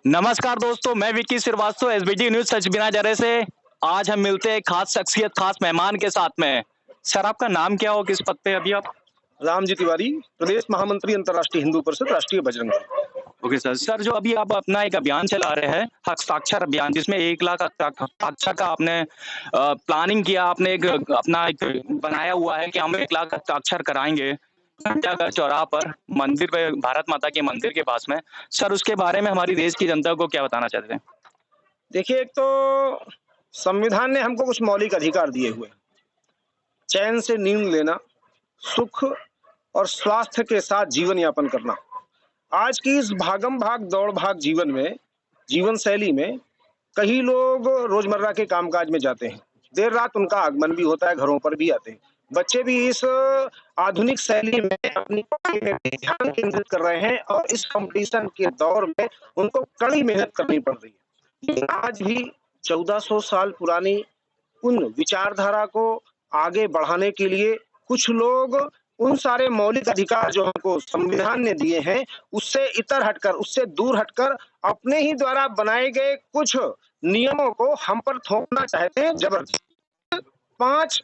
नमस्कार दोस्तों, मैं विक्की श्रीवास्तव एसबीटी न्यूज़ सच बिना जरे से। आज हम मिलते हैं खास शख्सियत, खास मेहमान के साथ में। सर आपका नाम क्या हो, किस पद पे अभी आप? रामजी तिवारी, प्रदेश महामंत्री अंतर्राष्ट्रीय हिंदू परिषद, राष्ट्रीय Bajrang Dal. Okay sir. Sir जो अभी आप अपना एक अभियान चला रहे हैं, हस्ताक्षर अभियान, जिसमें 1 लाख हस्ताक्षर का आपने प्लानिंग किया, आपने एक अपना एक बनाया हुआ है कि हम 1 लाख हस्ताक्षर कराएँगे, घंटाघर चौराहा पर मंदिर पे, भारत माता के मंदिर के पास में। सर उसके बारे में हमारी देश की जनता को क्या बताना चाहते हैं? देखिए, एक तो संविधान ने हमको कुछ मौलिक अधिकार दिए हुए हैं। चैन से नींद लेना, सुख और स्वास्थ्य के साथ जीवन यापन करना। आज की इस भागम-भाग, दौड़-भाग जीवन शैली में कई लोग रोजमर्रा के कामकाज में जाते हैं। देर रात उनका आगमन भी होता है, घरों पर भी आते हैं। बच्चे भी इस आधुनिक शैली में अपनी पढ़ाई में ध्यान केंद्रित कर रहे हैं और इस कॉम्पिटिशन के दौर में उनको कड़ी मेहनत करनी पड़ रही है। लेकिन आज भी 1400 साल पुरानी उन विचारधारा को आगे बढ़ाने के लिए कुछ लोग उन सारे मौलिक अधिकार जो हमको संविधान ने दिए हैं, उससे इतर हटकर, उससे दूर हटकर अपने ही द्वारा बनाए गए कुछ नियमों को हम पर थोपना चाहते हैं जबरदस्ती। 5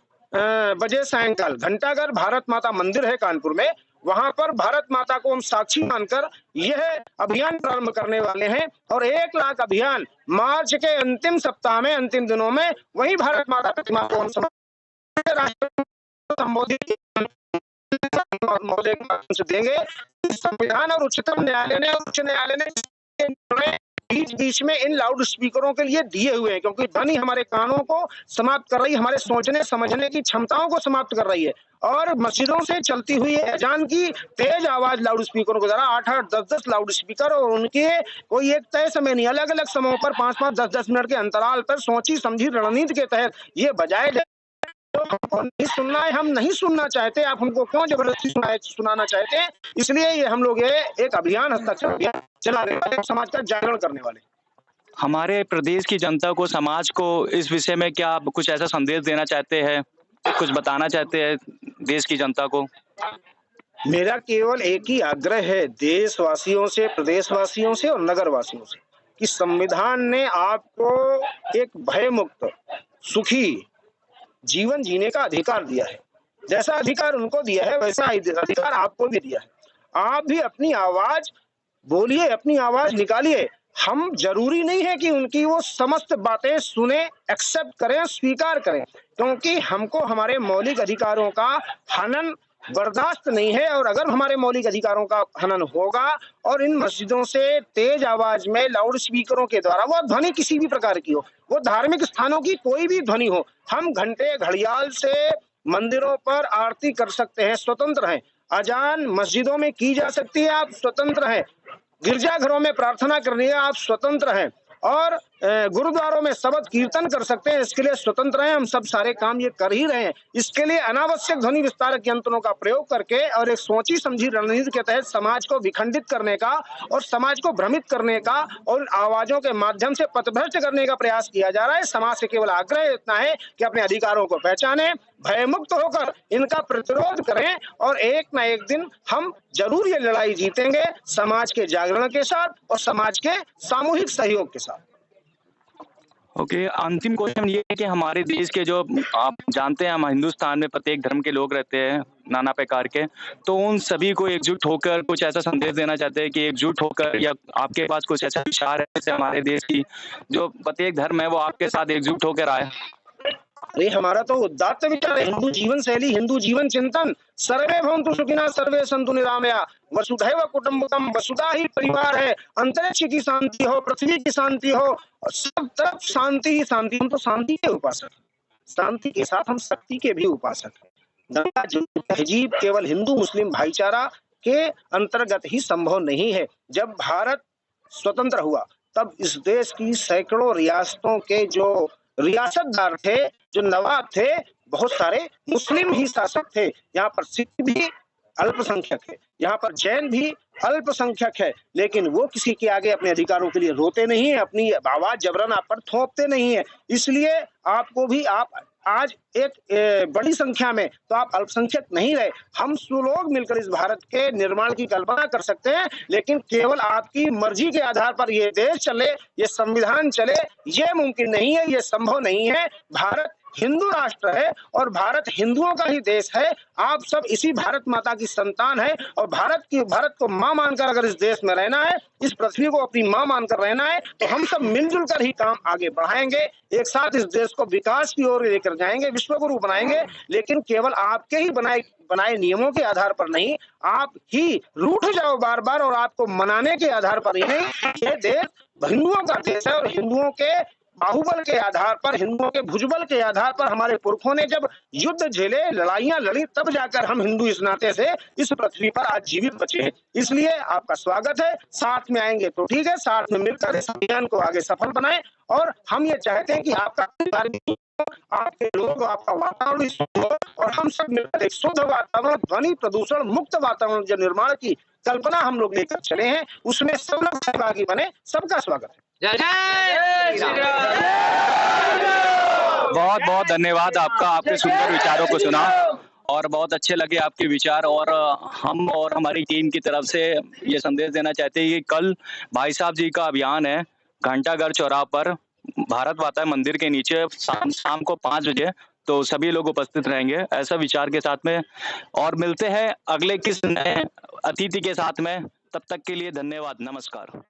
बजे सायंकाल घंटाघर भारत माता मंदिर है कानपुर में, वहां पर भारत माता को हम साक्षी मानकर यह अभियान प्रारंभ करने वाले हैं और 1 लाख अभियान मार्च के अंतिम सप्ताह में, अंतिम दिनों में वही भारत माता प्रतिमा को हम संबोधित महोदय के माध्यम से देंगे। संविधान और उच्चतम न्यायालय ने, उच्च न्यायालय ने बीच-बीच में इन लाउड स्पीकरों के लिए दिए हुए हैं, क्योंकि ध्वनि हमारे कानों को समाप्त कर रही है, हमारे सोचने समझने की क्षमताओं को समाप्त कर रही है। और मस्जिदों से चलती हुई अजान की तेज आवाज लाउड स्पीकरों के द्वारा 8-8, 10-10 लाउड स्पीकर, और उनके कोई एक तय समय नहीं, अलग-अलग समयों पर 5-5, 10-10 मिनट के अंतराल पर सोची समझी रणनीति के तहत ये बजाए जाए। तो हमको नहीं सुनना है, हम नहीं सुनना चाहते, आप हमको क्यों जबरदस्ती सुनाना चाहते हैं? इसलिए ये हम लोग ये एक अभियान, हस्ताक्षर अभियान चला रहे हैं, समाज का जागरण करने वाले। हमारे प्रदेश की जनता को, समाज को इस विषय में क्या आप कुछ ऐसा संदेश देना चाहते हैं, कुछ बताना चाहते हैं देश की जनता को? मेरा केवल एक ही आग्रह है देशवासियों से, प्रदेशवासियों से और नगरवासियों से, कि संविधान ने आपको एक भयमुक्त, सुखी जीवन जीने का अधिकार दिया है। जैसा अधिकार उनको दिया है, वैसा अधिकार आपको भी दिया है। आप भी अपनी आवाज बोलिए, अपनी आवाज निकालिए। हम जरूरी नहीं है कि उनकी वो समस्त बातें सुने, एक्सेप्ट करें, स्वीकार करें, क्योंकि हमको हमारे मौलिक अधिकारों का हनन बर्दाश्त नहीं है। और अगर हमारे मौलिक अधिकारोों का हनन होगा और इन मस्जिदों से तेज आवाज में लाउड स्पीकरों के द्वारा, वो ध्वनि किसी भी प्रकार की हो, वो धार्मिक स्थानों की कोई भी ध्वनि हो, हम घंटे घड़ियाल से मंदिरों पर आरती कर सकते हैं, स्वतंत्र हैं। अजान मस्जिदों में की जा सकती है, आप स्वतंत्र हैं। गिरजाघरों में प्रार्थना करनी है, आप स्वतंत्र हैं। और गुरुद्वारों में शबद कीर्तन कर सकते हैं, इसके लिए स्वतंत्र हैं। हम सब सारे काम ये कर ही रहे हैं। इसके लिए अनावश्यक ध्वनि विस्तारक यंत्रों का प्रयोग करके और एक सोची समझी रणनीति के तहत समाज को विखंडित करने का और समाज को भ्रमित करने का और आवाजों के माध्यम से पथभ्रष्ट करने का प्रयास किया जा रहा है। समाज से केवल आग्रह इतना है कि अपने अधिकारों को पहचानें, भयमुक्त होकर इनका प्रतिरोध करें, और एक ना एक दिन हम जरूर ये लड़ाई जीतेंगे, समाज के जागरण के साथ और समाज के सामूहिक सहयोग के साथ। ओके, अंतिम क्वेश्चन ये है कि हमारे देश के, जो आप जानते हैं, हम हिंदुस्तान में प्रत्येक धर्म के लोग रहते हैं, नाना प्रकार के, तो उन सभी को एकजुट होकर कुछ ऐसा संदेश देना चाहते हैं कि एकजुट होकर, या आपके पास कुछ ऐसा विचार है जैसे हमारे देश की जो प्रत्येक धर्म है वो आपके साथ एकजुट होकर आए? अरे हमारा तो उदात्त विचार है, हिंदू जीवन शैली, हिंदू जीवन चिंतन, सर्वे भवन्तु सुखिनः, सर्वे सन्तु निरामया, वसुधैव कुटुम्बकम, वसुधा ही परिवार है। अंतरिक्ष की शांति हो, पृथ्वी की शांति हो, और सब तरफ शांति ही शांति। हम तो शांति के उपासक हैं, शांति के साथ हम शक्ति के भी उपासक हैं। दंगा तहजीब केवल हिंदू मुस्लिम भाईचारा के अंतर्गत ही संभव नहीं है। जब भारत स्वतंत्र हुआ तब इस देश की सैकड़ों रियासतों के जो रियासतदार थे, जो नवाब थे, बहुत सारे मुस्लिम ही शासक थे। यहाँ पर सिख भी अल्पसंख्यक है, यहाँ पर जैन भी अल्पसंख्यक है, लेकिन वो किसी के आगे अपने अधिकारों के लिए रोते नहीं है, अपनी आवाज जबरन आप पर थोपते नहीं है। इसलिए आपको भी, आप आज एक बड़ी संख्या में, तो आप अल्पसंख्यक नहीं रहे। हम सब लोग मिलकर इस भारत के निर्माण की कल्पना कर सकते हैं, लेकिन केवल आपकी मर्जी के आधार पर ये देश चले, ये संविधान चले, ये मुमकिन नहीं है, ये संभव नहीं है। भारत हिंदू राष्ट्र है और भारत हिंदुओं का ही देश है। आप सब इसी भारत माता की संतान है और भारत को मां मानकर अगर इस देश में रहना है, इस पृथ्वी को अपनी मां मानकर रहना है, तो हम सब मिलजुल कर ही काम आगे बढ़ाएंगे, एक साथ इस देश को विकास की ओर लेकर जाएंगे, विश्वगुरु बनाएंगे। लेकिन केवल आपके ही बनाए नियमों के आधार पर नहीं, आप ही रूठ जाओ बार बार और आपको मनाने के आधार पर ही नहीं। ये देश हिंदुओं का देश है और हिंदुओं के बाहुबल के आधार पर, हिंदुओं के भुजबल के आधार पर हमारे पुरखों ने जब युद्ध झेले, लड़ाइयां लड़ी, तब जाकर हम हिंदू इस नाते से इस पृथ्वी पर आज जीवित बचे हैं। इसलिए आपका स्वागत है। साथ में आएंगे तो ठीक है, साथ में मिलकर इस अभियान को आगे सफल बनाएं। और हम ये चाहते हैं कि आपका परिवार भी हो, आपके लोग, आपका वातावरण भी शुद्ध हो और हम सब मिलकर एक शुद्ध वातावरण, ध्वनि प्रदूषण मुक्त वातावरण जो निर्माण की कल्पना हम लोग लेकर चले हैं, उसमें सब लोग सहभागी बने। सबका स्वागत है। जय जय श्री राम। बहुत बहुत धन्यवाद आपका, आपके सुंदर विचारों को सुना और बहुत अच्छे लगे आपके विचार। और हम और हमारी टीम की तरफ से ये संदेश देना चाहते हैं कि कल भाई साहब जी का अभियान है घंटाघर चौराहा पर, भारत माता मंदिर के नीचे, शाम को 5 बजे। तो सभी लोग उपस्थित रहेंगे ऐसा विचार के साथ में। और मिलते हैं अगले किस नए अतिथि के साथ में, तब तक के लिए धन्यवाद, नमस्कार।